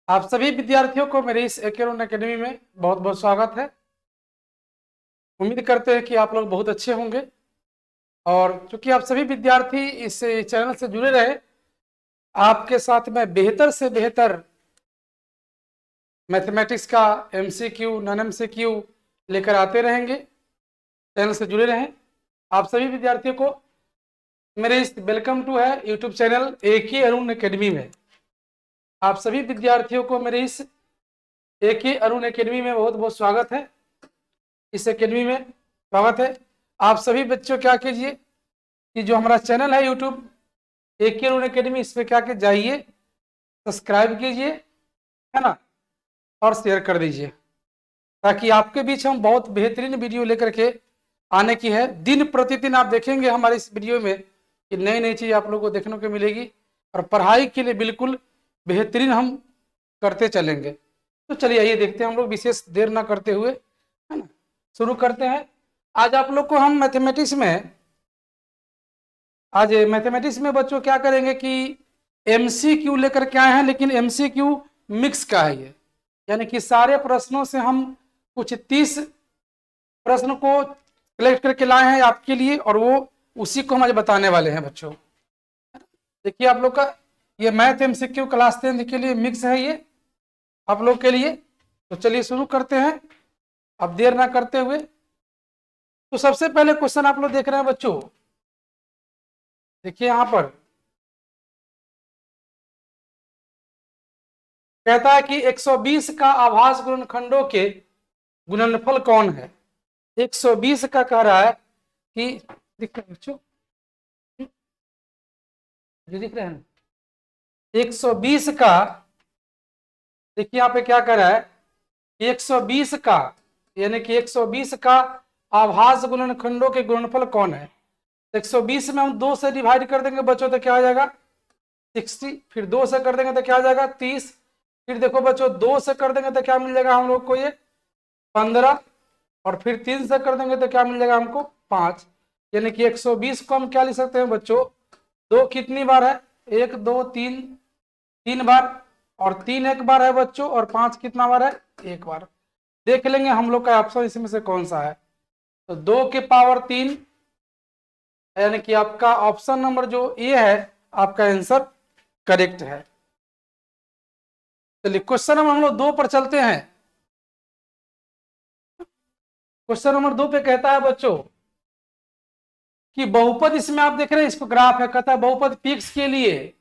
आप सभी विद्यार्थियों को मेरे इस एकेरन एकेडमी में बहुत बहुत स्वागत है। उम्मीद करते हैं कि आप लोग बहुत अच्छे होंगे और चूंकि आप सभी विद्यार्थी इस चैनल से जुड़े रहे, आपके साथ मैं बेहतर से बेहतर मैथमेटिक्स का एमसीक्यू नॉन एमसीक्यू लेकर आते रहेंगे। चैनल से जुड़े रहें। आप सभी विद्यार्थियों को मेरे इस वेलकम टू है YouTube channel AK Arun academy में आप सभी विद्यार्थियों को मेरे इस एके अरुण एकेडमी में बहुत बहुत स्वागत है। इस एकेडमी में स्वागत है। आप सभी बच्चों क्या कीजिए कि जो हमारा चैनल है यूट्यूब एके अरुण एकेडमी, इस पे क्या के जाइए, सब्सक्राइब कीजिए, है ना, और शेयर कर दीजिए ताकि आपके बीच हम बहुत बेहतरीन वीडियो लेकर के आने की है। दिन प्रतिदिन आप देखेंगे हमारे इस वीडियो में कि नई नई चीज़ आप लोगों को देखने को मिलेगी और पढ़ाई के लिए बिल्कुल बेहतरीन हम करते चलेंगे। तो चलिए आइए देखते हैं, हम लोग विशेष देर ना करते हुए, है ना, शुरू करते हैं। आज आप लोग को हम मैथमेटिक्स में बच्चों क्या करेंगे कि एमसीक्यू लेकर के आए हैं, लेकिन एमसीक्यू मिक्स का है ये, यानी कि सारे प्रश्नों से हम कुछ 30 प्रश्न को कलेक्ट करके लाए हैं आपके लिए और वो उसी को हम आज बताने वाले हैं बच्चों। देखिए आप लोग का ये मैथ एमसीक्यू क्लास 10 के लिए मिक्स है ये आप लोग के लिए। तो चलिए शुरू करते हैं अब देर ना करते हुए। तो सबसे पहले क्वेश्चन आप लोग देख रहे हैं बच्चों, देखिए यहां पर कहता है कि 120 का आभास गुणनखंडों के गुणनफल कौन है। 120 का कह रहा है कि दिख रहे बच्चों, जो दिख रहे हैं 120 का, देखिए यहाँ पे क्या कर रहा है, 120 का यानी कि 120 का आभास गुणनखंडों के गुणनफल कौन है। 120 में हम 2 से डिवाइड कर देंगे बच्चों तो क्या आ जाएगा 60, फिर 2 से कर देंगे तो क्या आ जाएगा 30, फिर देखो बच्चों 2 से कर देंगे तो क्या मिल जाएगा हम लोग को ये 15, और फिर 3 से कर देंगे तो क्या मिल जाएगा हमको 5। यानी कि 120 को हम क्या लिख सकते हैं बच्चों, 2 कितनी बार है, 1 2 3, 3 बार, और 3 एक बार है बच्चों, और 5 कितना बार है, 1 बार। देख लेंगे हम लोग का ऑप्शन इसमें से कौन सा है। तो 2 के पावर 3, यानी कि आपका ऑप्शन नंबर जो ए है आपका आंसर करेक्ट है। चलिए क्वेश्चन नंबर हम लोग 2 पर चलते हैं। क्वेश्चन नंबर 2 पे कहता है बच्चों कि बहुपद, इसमें आप देख रहे हैं इसको ग्राफ है, कहता है बहुपद पीएक्स के लिए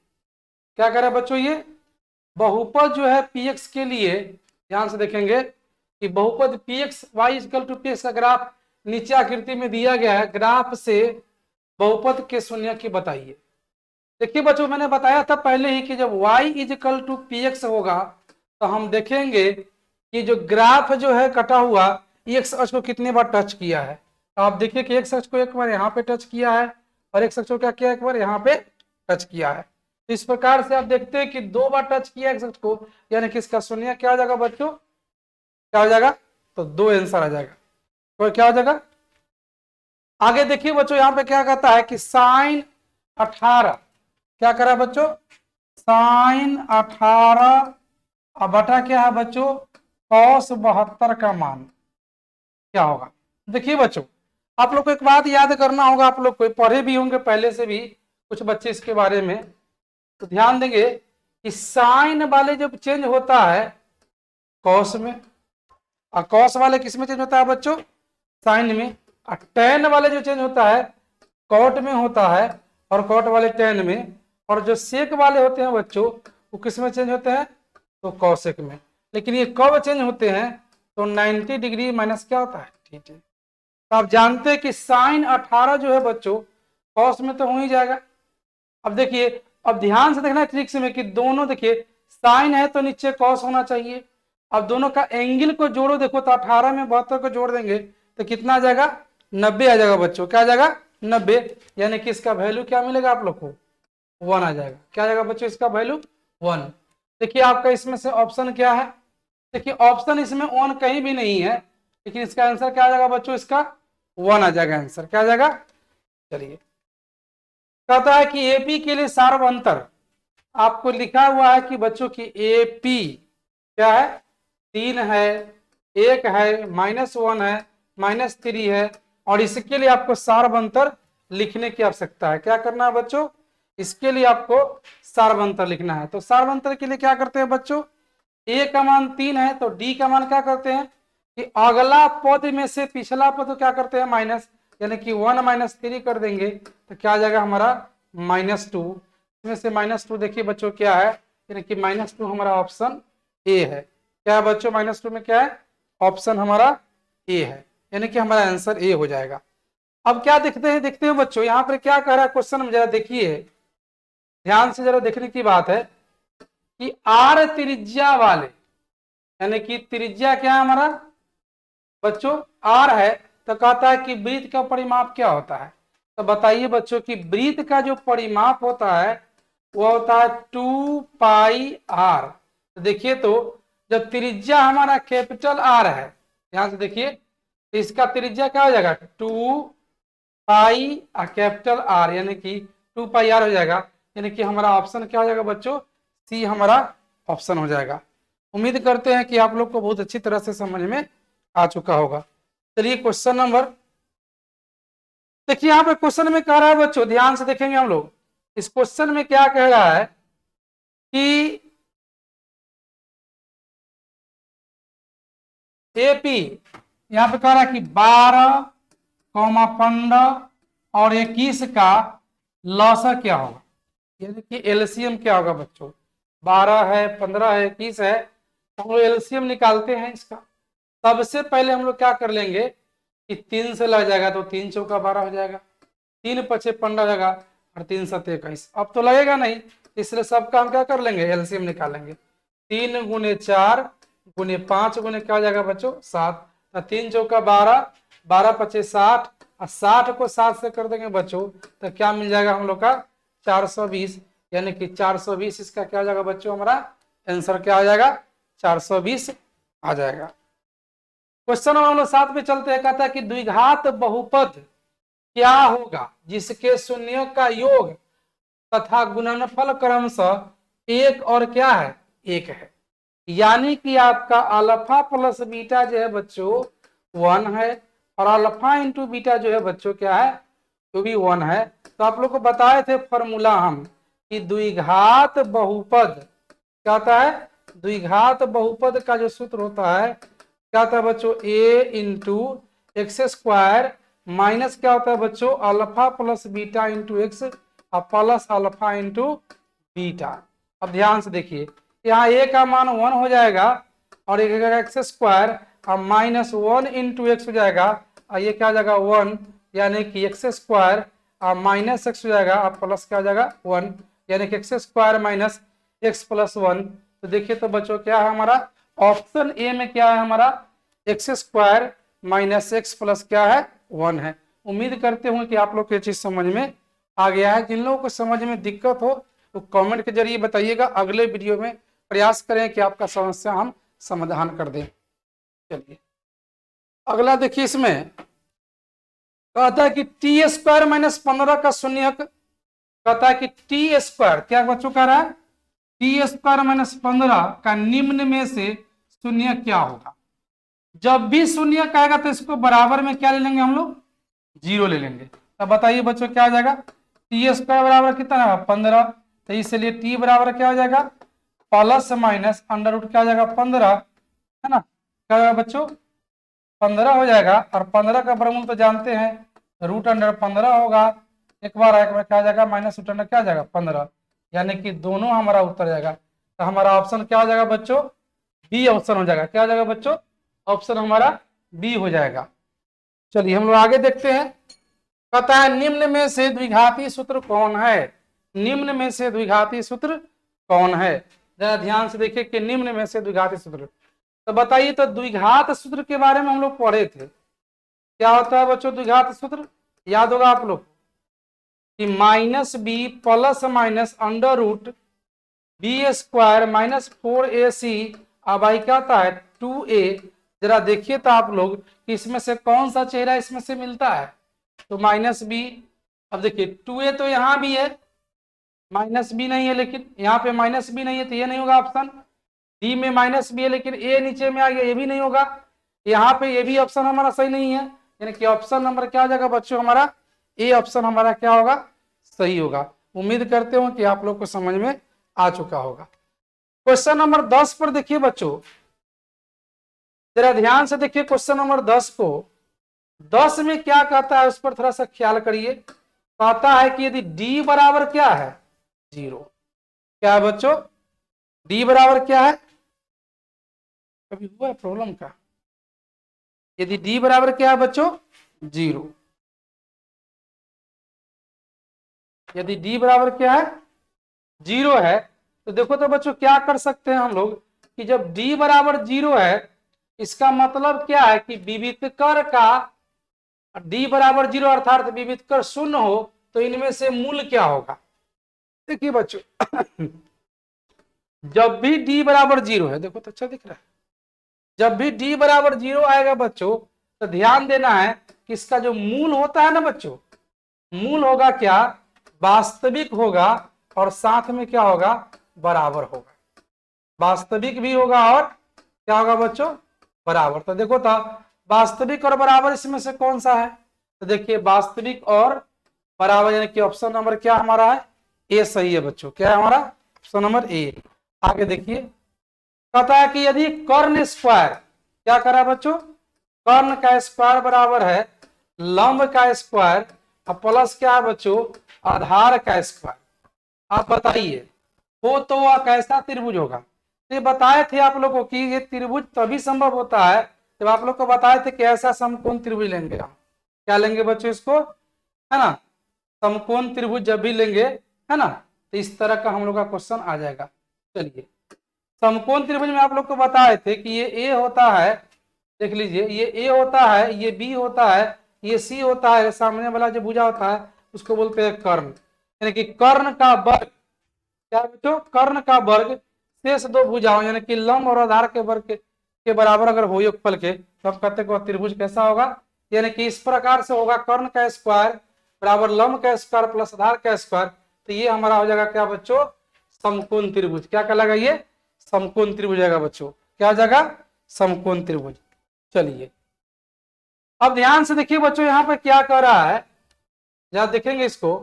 क्या कर रहा है बच्चों, ये बहुपद जो है पीएक्स के लिए, ध्यान से देखेंगे कि बहुपद p x y equal to p x का ग्राफ नीचे आकृति में दिया गया है। ग्राफ से बहुपद के शून्य की बताइए। देखिए बच्चों मैंने बताया था पहले ही कि जब y इक्वल टू पीएक्स होगा तो हम देखेंगे कि जो ग्राफ जो है कटा हुआ एक्स अक्ष को कितने बार टच किया है। तो आप देखिए कि एक्स अक्ष को एक बार यहाँ पे टच किया है और एक्स अक्ष को क्या किया, एक बार यहाँ पे टच किया है। तो इस प्रकार से आप देखते हैं कि 2 बार टच किया एक्स अक्ष को, यानी कि इसका शून्य क्या हो जाएगा बच्चों, क्या हो जाएगा, तो 2 आंसर आ जाएगा। तो क्या हो जाएगा, आगे देखिए बच्चों यहाँ पे क्या कहता है कि साइन 18 क्या करा बच्चों, साइन 18 अब बटा क्या है बच्चों, कॉस 72 का मान क्या होगा। देखिए बच्चों आप लोग को एक बात याद करना होगा, आप लोग कोई पढ़े भी होंगे पहले से भी कुछ बच्चे इसके बारे में, तो ध्यान देंगे कि साइन वाले जब चेंज होता है कॉस में, और कॉस वाले किस में चेंज होता है बच्चों, साइन में, और टेन वाले जो चेंज होता है कॉट में होता है और कॉट वाले टेन में, और जो सेक वाले होते हैं बच्चों वो किस में चेंज होते हैं, तो कॉसेक में। लेकिन ये कब चेंज होते हैं, तो 90 डिग्री माइनस क्या होता है, ठीक है। तो आप जानते हैं कि साइन 18 जो है बच्चों कॉस में तो हो ही जाएगा। अब देखिए, अब ध्यान से देखना ट्रिक्स में कि दोनों, देखिए साइन है तो नीचे कॉस होना चाहिए। अब दोनों का एंगल को जोड़ो, देखो तो 18 में 72 को जोड़ देंगे तो कितना आ जाएगा, 90 आ जाएगा बच्चों, क्या आ जाएगा 90, यानी कि इसका वैल्यू क्या मिलेगा आप लोग को, 1 आ जाएगा। क्या आ जाएगा बच्चों, इसका वैल्यू 1। देखिए आपका इसमें से ऑप्शन क्या है, देखिए ऑप्शन इसमें 1 कहीं भी नहीं है, लेकिन इसका आंसर क्या आ जाएगा बच्चों, इसका 1 आ जाएगा आंसर, क्या आ जाएगा। चलिए कहता है कि एपी के लिए सार्वअंतर, आपको लिखा हुआ है कि बच्चों की एपी क्या है, 3 है, 1 है, -1 है, -3 है, और इसके लिए आपको सारबंतर लिखने की आवश्यकता है। क्या करना है बच्चों, इसके लिए आपको सारबंतर लिखना है। तो सारबंतर के लिए क्या करते हैं बच्चों, ए का मान 3 है तो डी का मान क्या करते हैं कि अगला पद में से पिछला पद क्या करते हैं माइनस, यानी कि 1 - 3 कर देंगे तो क्या आ जाएगा हमारा -2। इसमें से -2 देखिए बच्चों क्या है, यानी कि -2 हमारा ऑप्शन ए है। क्या है बच्चों, -2 में क्या है, ऑप्शन हमारा ए है, यानी कि हमारा आंसर ए हो जाएगा। अब क्या देखते हैं बच्चों, यहाँ पर क्या कह रहा है क्वेश्चन में, जरा देखिए, ध्यान से जरा देखने की बात है कि आर त्रिज्या वाले, यानी कि त्रिज्या क्या है हमारा बच्चों, आर है, तो कहता है कि वृत्त का परिमाप क्या होता है। तो बताइए बच्चों कि वृत्त का जो परिमाप होता है वो होता है 2πr। तो देखिए, तो जब त्रिज्या हमारा कैपिटल आर है, ध्यान से देखिए, तो इसका त्रिज्या क्या हो जाएगा 2π कैपिटल आर, यानी कि 2πr हो जाएगा, यानी कि हमारा ऑप्शन क्या हो जाएगा बच्चों, सी हमारा ऑप्शन हो जाएगा। उम्मीद करते हैं कि आप लोग को बहुत अच्छी तरह से समझ में आ चुका होगा। चलिए क्वेश्चन नंबर, देखिए यहाँ पे क्वेश्चन में कह रहा है बच्चों, ध्यान से देखेंगे हम लोग, इस क्वेश्चन में क्या कह रहा है कि एपी, यहाँ पे कह रहा है कि 12, 15 और 21 का लॉसर क्या होगा, यानी कि एलसीएम क्या होगा बच्चों। 12 है, 15 है, 21 है, तो हम लोग एलसीएम निकालते हैं इसका। सबसे पहले हम लोग क्या कर लेंगे कि 3 से लग जाएगा, तो 3 चौका 12 हो जाएगा, 3 पचे 15 हो जाएगा, और 3 7 21। अब तो लगेगा नहीं, इसलिए सबका हम क्या कर लेंगे, एलसीएम निकालेंगे। 3 × 4 × 5 × क्या हो जाएगा बच्चों 7, तो 3 चौका 12, 12 पचे 60, और 60 को 7 से कर देंगे बच्चों, तो क्या मिल जाएगा हम लोग का 420, यानी कि 420 इसका क्या हो जाएगा बच्चों, हमारा आंसर क्या आ जाएगा 420 आ जाएगा। क्वेश्चन नंबर हम लोग 7 पे चलते हैं, कहता है कि द्विघात बहुपद क्या होगा जिसके शून्यों का योग तथा गुणनफल क्रमशः 1 और क्या है 1 है। यानी कि आपका अल्फा प्लस बीटा जो है बच्चों 1 है, और अल्फा इंटू बीटा जो है बच्चों क्या है, तो भी 1 है। तो आप लोग को बताए थे फॉर्मूला हम कि द्विघात बहुपद क्या होता है, द्विघात बहुपद का जो सूत्र होता है क्या होता है बच्चों, a × x² माइनस क्या होता है बच्चों, alpha plus beta into x plus alpha into beta. अब ध्यान से देखिए, यहाँ a का मान 1 हो जाएगा, और एक x² और -1 इंटू एक्स हो जाएगा, और ये क्या हो जाएगा 1, यानी कि x² और -x हो जाएगा, और प्लस क्या हो जाएगा 1, यानी कि x² - x + 1। तो देखिए तो बच्चों क्या है हमारा ऑप्शन ए में क्या है हमारा x² - x प्लस क्या है 1 है। उम्मीद करते हूँ कि आप लोग को ये चीज समझ में आ गया है। जिन लोगों को समझ में दिक्कत हो तो कमेंट के जरिए बताइएगा, अगले वीडियो में प्रयास करें कि आपका समस्या हम समाधान कर दें। चलिए अगला देखिए, इसमें कहता है कि t² - 15 का शून्यक, कहता है कि t² क्या बच्चों कह रहा है, t² - 15 का निम्न में से शून्य क्या होगा। जब भी शून्य आएगा तो इसको बराबर में क्या ले लेंगे हम लोग, 0 ले लेंगे। तब बताइए बच्चों क्या आ जाएगा, t² बराबर कितना है 15, तो इसलिए t बराबर क्या हो जाएगा प्लस माइनस अंडर रूट क्या हो जाएगा 15, है ना, क्या होगा बच्चों 15 हो जाएगा, और 15 का वर्गमूल तो जानते हैं √15 होगा, एक बार क्या आ जाएगा -√अंडर क्या आ जाएगा 15, यानी कि दोनों हमारा उत्तर जाएगा। तो हमारा ऑप्शन क्या हो जाएगा बच्चों, बी ऑप्शन हो जाएगा। क्या हो जाएगा बच्चों, ऑप्शन हमारा बी हो जाएगा। चलिए हम लोग आगे देखते हैं, कहता है निम्न में से द्विघाती सूत्र कौन है, निम्न में से द्विघाती सूत्र कौन है। जरा ध्यान से देखिए कि निम्न में से द्विघाती सूत्र, तो बताइए, तो द्विघात सूत्र के बारे में हम लोग पढ़े थे। क्या होता है बच्चों द्विघात सूत्र, याद होगा आप लोग कि -b plus minus under root b² - 4ac, अब आई क्या आता है 2a। जरा देखिए तो आप लोग कि इसमें से कौन सा चेहरा इसमें से मिलता है, तो -b। अब देखिए 2a तो यहाँ भी है, -b नहीं है, लेकिन यहाँ पे -b नहीं है, तो ये नहीं होगा ऑप्शन। डी में माइनस भी है लेकिन ए नीचे में आ गया, ये भी नहीं होगा। यहाँ पे ये भी ऑप्शन हमारा सही नहीं है, यानी कि ऑप्शन नंबर क्या हो जाएगा बच्चों हमारा, ए ऑप्शन हमारा क्या होगा, सही होगा। उम्मीद करते हो कि आप लोग को समझ में आ चुका होगा। क्वेश्चन नंबर 10 पर देखिए बच्चों, जरा ध्यान से देखिए क्वेश्चन नंबर 10 को। 10 में क्या कहता है उस पर थोड़ा सा ख्याल करिए। कहता है कि यदि d बराबर क्या है 0, क्या है बच्चों, d बराबर क्या है, कभी हुआ है प्रॉब्लम का, यदि d बराबर क्या है बच्चों 0, यदि d बराबर क्या है 0 है, तो देखो तो बच्चों क्या कर सकते हैं हम लोग कि जब d बराबर 0 है, इसका मतलब क्या है कि विवितकर का d बराबर 0 अर्थात विवितकर 0 हो, तो इनमें से मूल क्या होगा। देखिए बच्चों जब भी d बराबर 0 है, देखो तो अच्छा दिख रहा है, जब भी d बराबर 0 आएगा बच्चों, तो ध्यान देना है कि इसका जो मूल होता है ना बच्चों, मूल होगा क्या, वास्तविक होगा और साथ में क्या होगा, बराबर होगा। वास्तविक भी होगा और क्या होगा बच्चों, बराबर। तो देखो था वास्तविक और बराबर इसमें से कौन सा है, तो देखिए वास्तविक और बराबर, यानी कि ऑप्शन नंबर क्या हमारा है, ए सही है बच्चों। क्या है हमारा ऑप्शन नंबर ए। आगे देखिए कहता है कि यदि कर्ण स्क्वायर, क्या करा बच्चों, कर्ण का स्क्वायर बराबर है लंब का स्क्वायर और प्लस क्या है बच्चों, आधार का स्क्वायर। आप बताइए हो तो वह कैसा त्रिभुज होगा। ये बताए थे आप लोगों को कि ये त्रिभुज तभी संभव होता है जब आप लोग को बताए थे कि ऐसा समकोण त्रिभुज लेंगे हम। क्या लेंगे बच्चों इसको, है ना, समकोण त्रिभुज जब भी लेंगे, है ना, तो इस तरह का हम लोग का क्वेश्चन आ जाएगा। चलिए समकोण त्रिभुज में आप लोग को बताए थे कि ये ए होता है, देख लीजिए ये ए होता है, ये बी होता है, ये सी होता है, सामने वाला जो भुजा होता है उसको बोलते हैं कर्ण। यानी कि कर्ण का वर्ग, क्या बच्चों, कर्ण का वर्ग शेष दो भुजाओं यानी कि लंब और आधार के वर्ग के बराबर अगर हो योगफल के, तो आप कहते हैं त्रिभुज कैसा होगा, यानी कि इस प्रकार से होगा कर्ण का स्क्वायर बराबर लंब का स्क्वायर प्लस आधार का स्क्वायर। तो ये हमारा हो जाएगा क्या बच्चों, समकोण त्रिभुज। क्या कहलाएगा ये, समकोण त्रिभुज आएगा बच्चों। क्या हो जाएगा, समकोण त्रिभुज। चलिए अब ध्यान से देखिए बच्चों, यहाँ पर क्या कह रहा है, जहां देखेंगे इसको,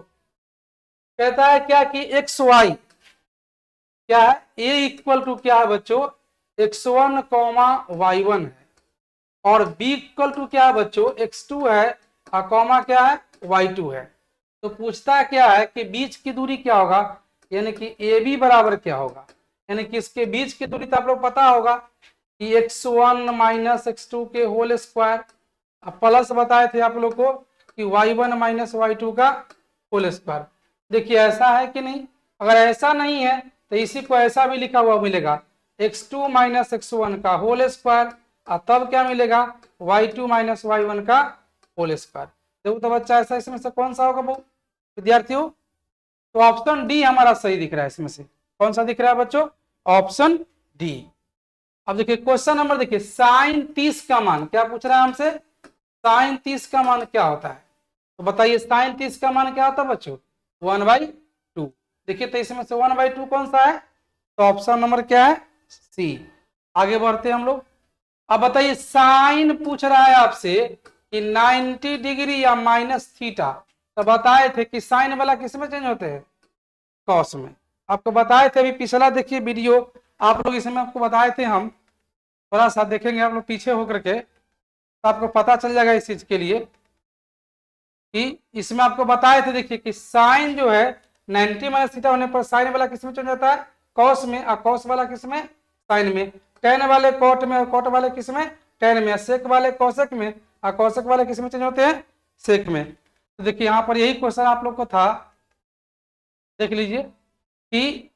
कहता है क्या कि एक्स वाई क्या है, ए इक्वल टू क्या है बच्चों, x1 y1 है, और b इक्वल टू क्या है बच्चों, x2 है, और कॉमा क्या है, y2 है। तो पूछता क्या है कि बीच की दूरी क्या होगा, यानी कि AB बराबर क्या होगा, यानी कि इसके बीच की दूरी तो आप लोग पता होगा कि x1 माइनस x2 के होल स्क्वायर, प्लस बताए थे आप लोग को कि y1 माइनस y2 का होल स्क्वायर। देखिए ऐसा है कि नहीं, अगर ऐसा नहीं है तो इसी को ऐसा भी लिखा हुआ मिलेगा x2 माइनस x1 का होल स्क्वायर, और तब क्या मिलेगा y2 माइनस y1 का होल स्क्वायर। देखो तो बच्चा ऐसा इसमें से कौन सा होगा वो विद्यार्थियों, तो ऑप्शन डी हमारा सही दिख रहा है। इसमें से कौन सा दिख रहा है बच्चों, ऑप्शन डी। अब देखिए क्वेश्चन नंबर देखिए, साइन 30 का मान क्या पूछ रहा है हमसे, साइन 30 का मान क्या होता है, तो बताइए साइन 30 का मान क्या होता है बच्चों, 1/2। देखिए तो इसमें से 1/2 कौन सा है, तो ऑप्शन नंबर क्या है, सी। आगे बढ़ते हैं हम लोग। अब बताइए साइन पूछ रहा है आपसे कि 90 डिग्री या माइनस थीटा, तो बताए थे कि साइन वाला किस में चेंज होते हैं, कॉस में। आपको बताए थे अभी पिछला देखिए वीडियो आप लोग, इसमें आपको बताए थे हम, थोड़ा सा देखेंगे आप लोग पीछे होकर के तो आपको पता चल जाएगा इस चीज के लिए कि इसमें आपको बताए थे। देखिए कि साइन जो है 90 माइनस थीटा होने पर साइन वाला किस में चेंज होता है, कॉस में, और कॉस वाला किस में, साइन में। टेन वाले कॉट में, और कॉट वाले किस में, टेन में। सेक वाले कौशक में, और कौशक वाले किस में चेंज होते हैं, सेक में। तो देखिए यहाँ पर यही क्वेश्चन आप लोग को था, देख लीजिए कि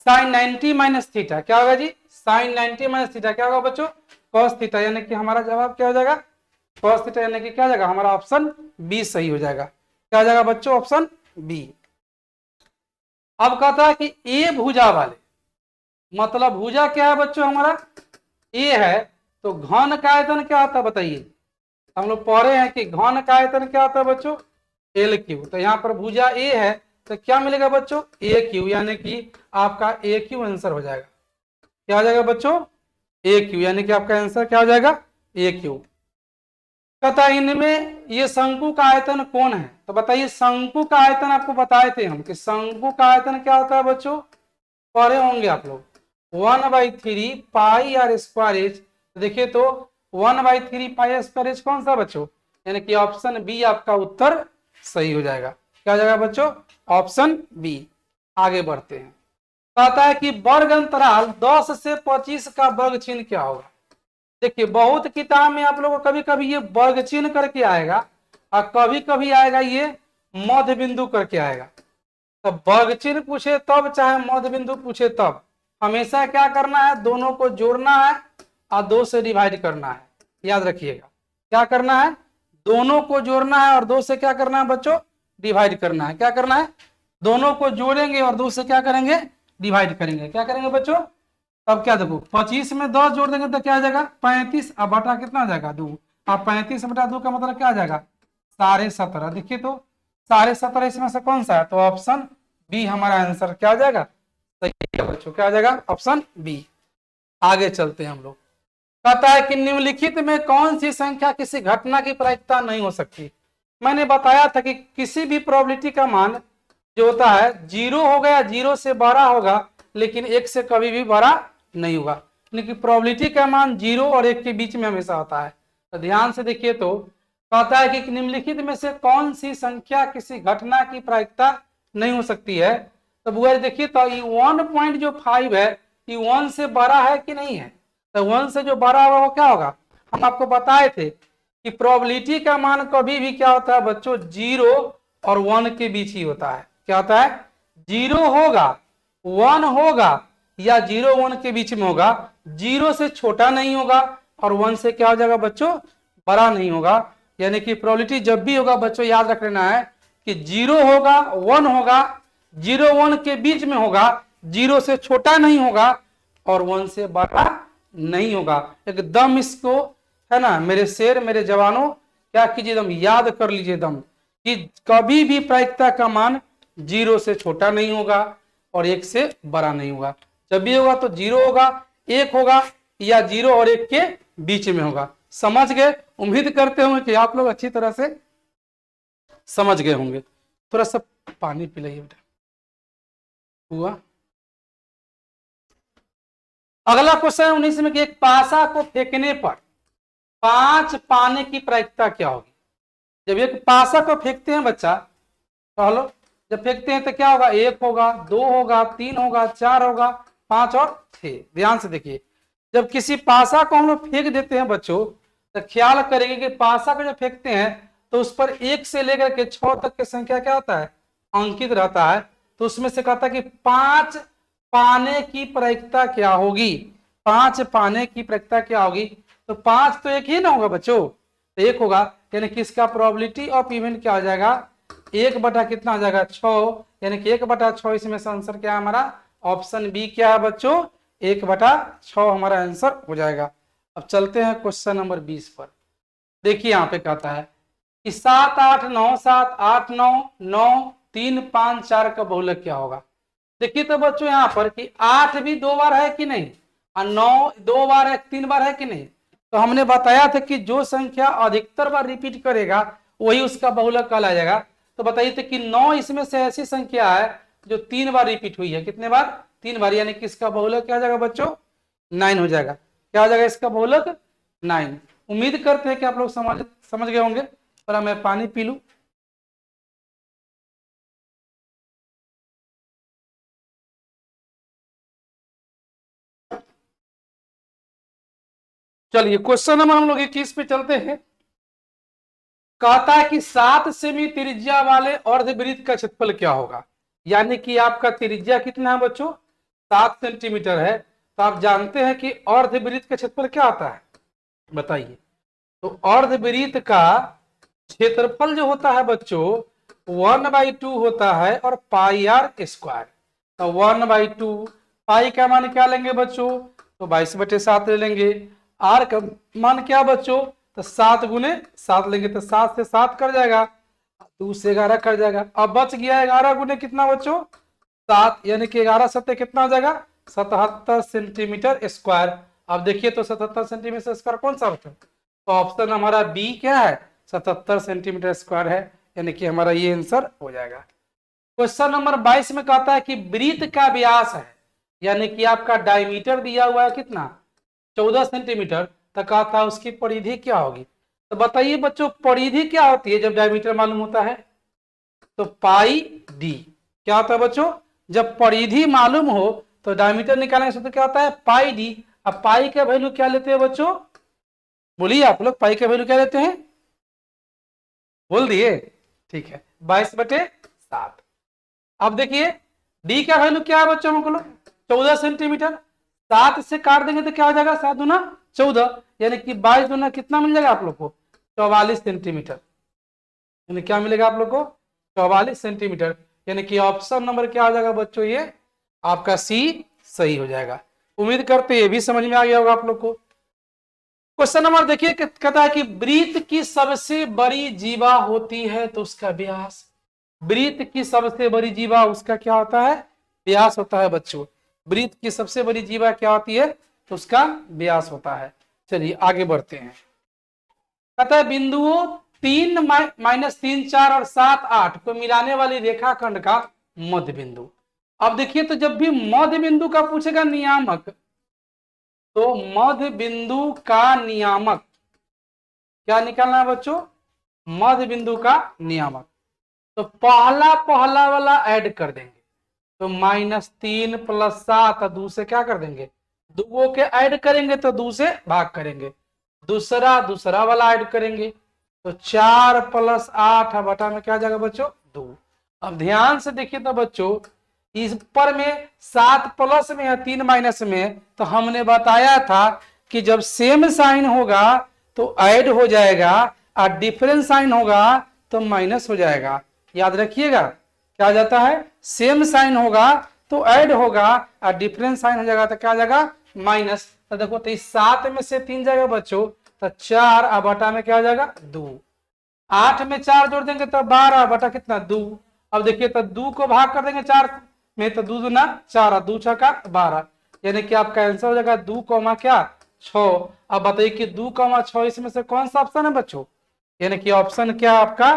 साइन 90 माइनस थीटा क्या होगा जी, साइन 90 माइनस थीटा क्या होगा बच्चों, कॉस थीटा। यानी कि हमारा जवाब क्या हो जाएगा, कॉस थीटा, यानी कि क्या हो जाएगा हमारा ऑप्शन बी सही हो जाएगा। क्या हो जाएगा बच्चों, ऑप्शन बी। अब कहता है कि ए भुजा वाले, मतलब भुजा क्या है बच्चों हमारा, ए है, तो घन का आयतन क्या होता है बताइए। हम लोग पढ़े हैं कि घन का आयतन क्या होता है बच्चों, एल क्यू। तो यहाँ पर भुजा ए है तो क्या मिलेगा बच्चों, ए क्यू, यानी कि आपका ए क्यू आंसर हो जाएगा। क्या हो जाएगा बच्चों, ए क्यू, यानी कि आपका आंसर क्या हो जाएगा, ए क्यू। कहता है इनमें ये शंकु का आयतन कौन है, तो बताइए शंकु का आयतन आपको बताए थे हम कि शंकु का आयतन क्या होता है बच्चों, पढ़े होंगे आप लोग, 1/3 पाई आर स्क्वायर एच। देखिए तो 1/3 पाई स्क्वायर एच कौन सा बच्चों, यानी कि ऑप्शन बी आपका उत्तर सही हो जाएगा। क्या हो जाएगा बच्चों, ऑप्शन बी। आगे बढ़ते हैं। कहता है कि वर्ग अंतराल 10 से 25 का वर्ग चिन्ह क्या होगा। देखिए बहुत किताब में आप लोगों को कभी कभी ये वर्ग चिन्ह करके आएगा और कभी कभी आएगा ये मध्य बिंदु करके आएगा। तो वर्ग चिन्ह पूछे तब चाहे मध्य बिंदु पूछे तब हमेशा क्या करना है, दोनों को जोड़ना है और 2 से डिवाइड करना है। याद रखिएगा क्या करना है, दोनों को जोड़ना है और 2 से क्या करना है बच्चों, डिवाइड करना है। क्या करना है, दोनों को जोड़ेंगे और 2 से क्या करेंगे, डिवाइड करेंगे। क्या करेंगे बच्चों, तब क्या देखो 25 में 10 जोड़ देंगे तो क्या आ जाएगा 35, अब बटा कितना आ जाएगा 2। अब 35/2 का मतलब क्या आ जाएगा 17.5। देखिए तो 17.5 इसमें से कौन सा है, तो ऑप्शन बी हमारा आंसर क्या आ जाएगा, सही है बच्चों, क्या आ जाएगा ऑप्शन बी। आगे चलते हैं हम लोग। कहता है कि निम्नलिखित में कौन सी संख्या किसी घटना की प्रायिकता नहीं हो सकती। मैंने बताया था कि किसी भी प्रोबेबिलिटी का मान जो होता है 0 होगा या 0 से बड़ा होगा, लेकिन 1 से कभी भी बड़ा नहीं होगा। लेकिन प्रोबेबिलिटी का मान 0 और 1 के बीच में हमेशा होता है। तो ध्यान से देखिए तो कहता है कि निम्नलिखित में से कौन सी संख्या किसी घटना की प्रायिकता नहीं हो सकती है। तो बुआ देखिए तो ये 1.5 है, ये 1 से बड़ा है कि नहीं है, तो 1 से जो बड़ा होगा वो क्या होगा, हम आपको बताए थे कि प्रोबेबिलिटी का मान कभी भी क्या होता है बच्चों 0 और 1 के बीच ही होता है। क्या होता है, 0 होगा 1 होगा या 0 1 के बीच में होगा, 0 से छोटा नहीं होगा और 1 से क्या हो जाएगा बच्चों बड़ा नहीं होगा। यानी कि प्रोबेबिलिटी जब भी होगा बच्चों याद रख लेना है कि 0 होगा 1 होगा, 0 1 के बीच में होगा, 0 से छोटा नहीं होगा और 1 से बड़ा नहीं होगा। एकदम इसको है ना मेरे शेर मेरे जवानों क्या कीजिए एकदम याद कर लीजिए एकदम कि कभी भी प्रायिकता का मान 0 से छोटा नहीं होगा और 1 से बड़ा नहीं होगा। जब भी होगा तो 0 होगा 1 होगा या 0 और 1 के बीच में होगा। समझ गए, उम्मीद करते होंगे कि आप लोग अच्छी तरह से समझ गए होंगे। थोड़ा सा पानी पिलाइए बेटा। हुआ अगला क्वेश्चन 19 में कि एक पासा को फेंकने पर 5 पाने की प्रायिकता क्या होगी। जब एक पासा को फेंकते हैं बच्चा तो हेलो जब फेंकते हैं तो क्या होगा, 1 होगा 2 होगा 3 होगा 4 होगा 5 और 6। ध्यान से देखिए जब किसी पासा को हम लोग फेंक देते हैं बच्चों तो ख्याल करेंगे कि पासा को जब फेंकते हैं तो उस पर 1 से लेकर के 6 तक की संख्या क्या होता है, अंकित रहता है। तो उसमें से कहता है कि 5 पाने की प्रायिकता क्या होगी, 5 पाने की प्रायिकता क्या होगी। तो 5 तो 1 ही ना होगा बच्चों, तो 1 होगा, यानी कि इसका प्रोबेबिलिटी ऑफ इवेंट क्या हो जाएगा 1 बटा कितना हो जाएगा 6, यानी कि 1 बटा 6। इसमें से आंसर क्या है हमारा, ऑप्शन बी क्या है बच्चों 1 बटा 6 हमारा आंसर हो जाएगा। अब चलते हैं क्वेश्चन नंबर 20 पर। देखिए यहाँ पे कहता है कि 7 8 9 7 8 9 9 3 5 4 का बहुलक क्या होगा। देखिए तो बच्चों यहाँ पर कि 8 भी 2 बार है कि नहीं और 9 2 बार है 3 बार है कि नहीं। तो हमने बताया था कि जो संख्या अधिकतर बार रिपीट करेगा वही उसका बहुलक कहलाएगा। तो बताइए तो कि 9 इसमें से ऐसी संख्या है जो 3 बार रिपीट हुई है। कितने बार, 3 बार, यानी कि इसका बहुलक क्या हो जाएगा बच्चों 9 हो जाएगा। क्या हो जाएगा इसका बहुलक 9। उम्मीद करते हैं कि आप लोग समझ गए होंगे। पर मैं पानी पी लूं। चलिए क्वेश्चन नंबर हम लोग 21 पे चलते हैं। कहता है कि 7 सेमी त्रिज्या वाले अर्धवृत्त का क्षेत्रफल क्या होगा। यानी कि आपका त्रिज्या कितना है बच्चों 7 सेंटीमीटर है। तो आप जानते हैं कि अर्धवृत्त का क्षेत्रफल क्या होता है, बताइए। तो अर्धवृत्त का क्षेत्रफल जो होता है बच्चों 1/2 होता है और पाई आर स्क्वायर। तो 1/2 पाई का मान क्या लेंगे बच्चों, तो 22/7 ले लेंगे। आर का मान क्या बच्चों, तो 7 गुने 7 लेंगे तो 7 से 7 कर जाएगा, 2 से 11 कर जाएगा। अब बच गया 11 गुने कितना बच्चों 7, यानी कि 11 7 कितना हो जाएगा 77 सेंटीमीटर स्क्वायर। अब देखिए तो 77 सेंटीमीटर स्क्वायर कौन सा होता है? तो ऑप्शन हमारा बी क्या है? 77 सेंटीमीटर स्क्वायर है, यानी कि हमारा ये आंसर हो जाएगा। क्वेश्चन नंबर 22 में कहता है कि वृत्त का व्यास है, यानी कि आपका डायमीटर दिया हुआ है कितना? 14 सेंटीमीटर। तो कहता है उसकी परिधि क्या होगी? तो बताइए बच्चों, परिधि क्या होती है जब डायमीटर मालूम होता है? तो पाई डी। क्या होता है बच्चों? जब परिधि मालूम हो तो डायमीटर निकालने से तो क्या होता है? पाई डी। अब पाई का वैल्यू क्या लेते हैं बच्चों? बोलिए आप लोग, पाई का वैल्यू क्या लेते हैं? बोल दिए? ठीक है, 22/7। अब देखिए डी का वैल्यू क्या है बच्चों? हमको 14 सेंटीमीटर। 7 से काट देंगे तो क्या हो जाएगा? 7 दूना 14, यानी कि 22 दूना कितना मिल जाएगा आप लोग को? 44 सेंटीमीटर। यानी क्या मिलेगा आप लोग को? 44 सेंटीमीटर। यानी कि ऑप्शन नंबर क्या हो जाएगा बच्चों? ये आपका सी सही हो जाएगा। उम्मीद करते ये भी समझ में आ गया होगा आप लोग को। क्वेश्चन नंबर देखिए, कहता है कि वृत्त की सबसे बड़ी जीवा होती है तो उसका व्यास। वृत्त की सबसे बड़ी जीवा उसका क्या होता है? व्यास होता है बच्चों। वृत्त की सबसे बड़ी जीवा क्या होती है? तो उसका व्यास होता है। चलिए आगे बढ़ते हैं। कहता है बिंदुओं 3 -3 4 और 7 8 को मिलाने वाली रेखाखंड का मध्य बिंदु। अब देखिए तो जब भी मध्य बिंदु का पूछेगा नियामक, तो मध्य बिंदु का नियामक क्या निकालना है बच्चों? मध्य बिंदु का नियामक। तो पहला वाला ऐड कर देंगे, तो -3 + 7 और 2 से क्या कर देंगे? दो के ऐड करेंगे तो 2 से भाग करेंगे। दूसरा वाला ऐड करेंगे तो 4 + 8 बटा में क्या आ जाएगा बच्चों? 2। अब ध्यान से देखिए तो बच्चों, इस पर में 7 प्लस में है 3 माइनस में, तो हमने बताया था कि जब सेम साइन होगा तो ऐड हो जाएगा और डिफरेंस साइन होगा तो माइनस हो जाएगा। याद रखिएगा, क्या आ जाता है? सेम साइन होगा तो ऐड होगा और डिफरेंस साइन हो जाएगा तो क्या आ जाएगा? माइनस। तो देखो तो इस 7 में से 3 जाएगा बच्चों, तो 4 और बटा में क्या हो जाएगा? 2। 8 में 4 जोड़ देंगे तो 12 बटा कितना? 2। अब देखिए तो 2 को भाग कर देंगे 4 में, तो 2 दूना 4 और 2 छक्का 12, यानी कि आपका आंसर हो जाएगा 2 क्या 6। अब बताइए कि 2 6 इसमें से कौन सा ऑप्शन है बच्चों? यानी कि ऑप्शन क्या आपका?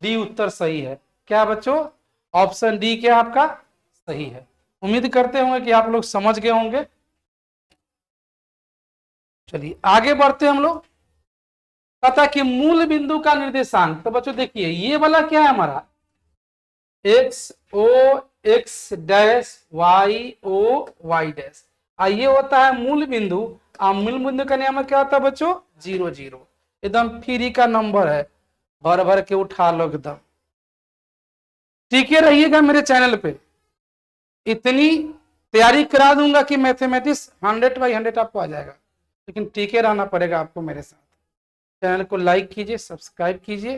डी उत्तर सही है। क्या बच्चों? ऑप्शन डी क्या आपका सही है। उम्मीद करते होंगे कि आप लोग समझ गए होंगे। चलिए आगे बढ़ते हैं हम लोग। पता कि मूल बिंदु का निर्देशांक, तो बच्चों देखिए ये वाला क्या है हमारा? X O X dash Y O Y dash. ये होता है मूल बिंदु। मूल बिंदु का नियम क्या होता है बच्चों? 0 0। एकदम फ्री का नंबर है, भर भर के उठा लो एकदम। टीके रहिएगा मेरे चैनल पे, इतनी तैयारी करा दूंगा कि मैथमेटिक्स 100/100 आपको आ जाएगा। लेकिन टीके रहना पड़ेगा आपको मेरे साथ। चैनल को लाइक कीजिए, सब्सक्राइब कीजिए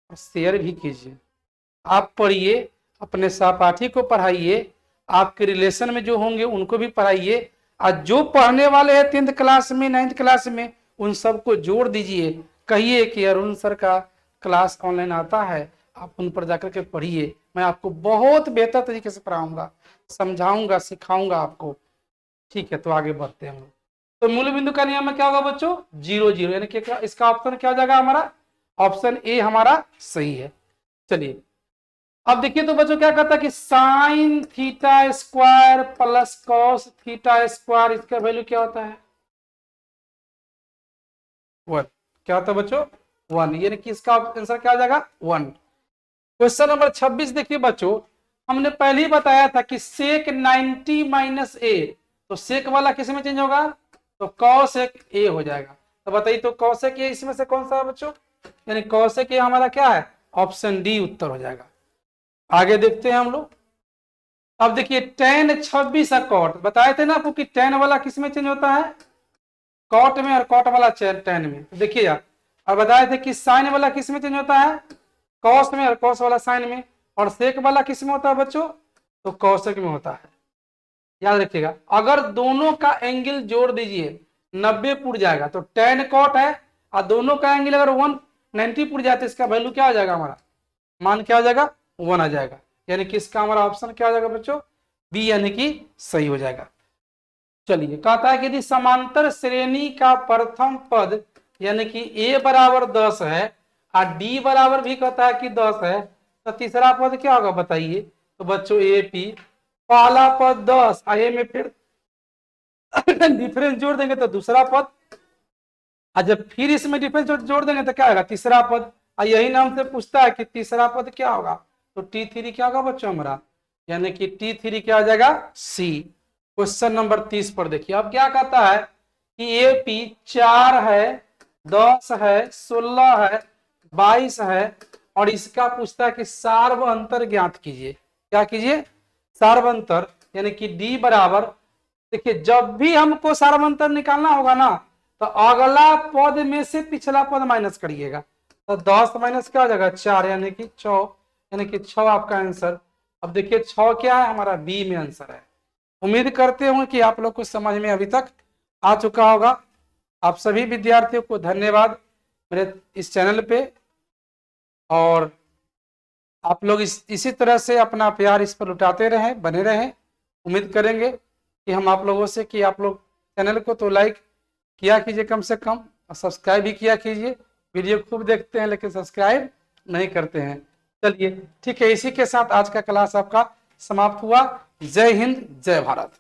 और शेयर भी कीजिए। आप पढ़िए, अपने सहपाठी को पढ़ाइए, आपके रिलेशन में जो होंगे उनको भी पढ़ाइए, और जो पढ़ने वाले हैं 10th क्लास में 9th क्लास में उन सबको जोड़ दीजिए। कहिए कि अरुण सर का क्लास ऑनलाइन आता है, आप उन पर जाकर के पढ़िए। मैं आपको बहुत बेहतर तरीके से पढ़ाऊंगा, समझाऊंगा, सिखाऊंगा आपको। ठीक है, तो आगे बढ़ते हैं। तो मूल बिंदु का नियम में क्या होगा बच्चों? 0 0, यानी कि इसका ऑप्शन क्या हो जाएगा हमारा? ऑप्शन ए हमारा सही है। चलिए अब देखिए तो बच्चों क्या कहता है कि sine theta square plus cos theta square, इसका वैल्यू क्या होता है? 1। क्या होता है बच्चों? 1, यानी कि इसका आंसर क्या आ जाएगा? 1। क्वेश्चन नंबर 26 देखिए बच्चों, हमने पहले ही बताया था कि सेक 90 - a, तो सेक वाला किस में चेंज होगा? तो कॉसेक ए हो जाएगा। तो बताइए तो कॉसेक ए इसमें से कौन सा है बच्चों? यानी कॉसेक ए हमारा क्या है? ऑप्शन डी उत्तर हो जाएगा। आगे देखते हैं हम लोग। अब देखिए tan 26 कॉट, बताए थे ना आपको कि tan वाला किस में चेंज होता है? कॉट में, और कॉट वाला tan में। तो देखिए यार, अब बताए थे कि साइन वाला किस में चेंज होता है? कॉस में, और कॉस वाला साइन में। और सेक वाला किस में होता है बच्चों? तो कॉसेक में होता है। याद रखिएगा, अगर दोनों का एंगल जोड़ दीजिए 90 पुट जाएगा, तो tan कॉट है और दोनों का एंगल अगर 190 पुट जाए तो इसका वैल्यू क्या आ जाएगा? हमारा मान क्या आ जाएगा? 1 आ जाएगा। यानी कि इसका हमारा ऑप्शन क्या आ जाएगा बच्चों? बी, यानी कि सही हो जाएगा। चलिए, कहता है कि यदि समांतर श्रेणी का प्रथम पद यानी कि a बराबर 10 है और d बराबर भी कहता है कि 10 है, तो तीसरा पद क्या होगा बताइए। तो बच्चों ए पी, पहला पद 10 आए में फिर डिफरेंस जोड़ देंगे तो दूसरा पद, और जब फिर इसमें डिफरेंस जोड़ देंगे तो क्या होगा तीसरा पद। और यही नाम से पूछता है कि तीसरा पद क्या होगा, तो T3 क्या होगा बच्चों हमारा, यानी कि T3 क्या आ जाएगा सी। क्वेश्चन नंबर 30 पर देखिए अब क्या कहता है कि ए पी 4 है, 10 है, 16 है, 22 है, और इसका पूछता है कि सार्व अंतर ज्ञात कीजिए। क्या कीजिए, सार्व अंतर, यानी कि डी बराबर, देखिए जब भी हमको सार्व अंतर निकालना होगा ना, तो अगला पद में से पिछला पद माइनस करिएगा। तो 10 माइनस क्या हो जाएगा 4, यानी कि 6, यानी कि 6 आपका आंसर। अब देखिए 6 क्या है हमारा, बी में आंसर है। उम्मीद करते हूं कि आप लोग को समझ में अभी तक आ चुका होगा। आप सभी विद्यार्थियों को धन्यवाद मेरे इस चैनल पे, और आप लोग इसी तरह से अपना प्यार इस पर लुटाते रहें, बने रहें। उम्मीद करेंगे कि हम आप लोगों से कि आप लोग चैनल को तो लाइक किया कीजिए कम से कम, और सब्सक्राइब भी किया कीजिए। वीडियो खूब देखते हैं लेकिन सब्सक्राइब नहीं करते हैं। चलिए ठीक है, इसी के साथ आज का क्लास आपका समाप्त हुआ। जय हिंद, जय भारत।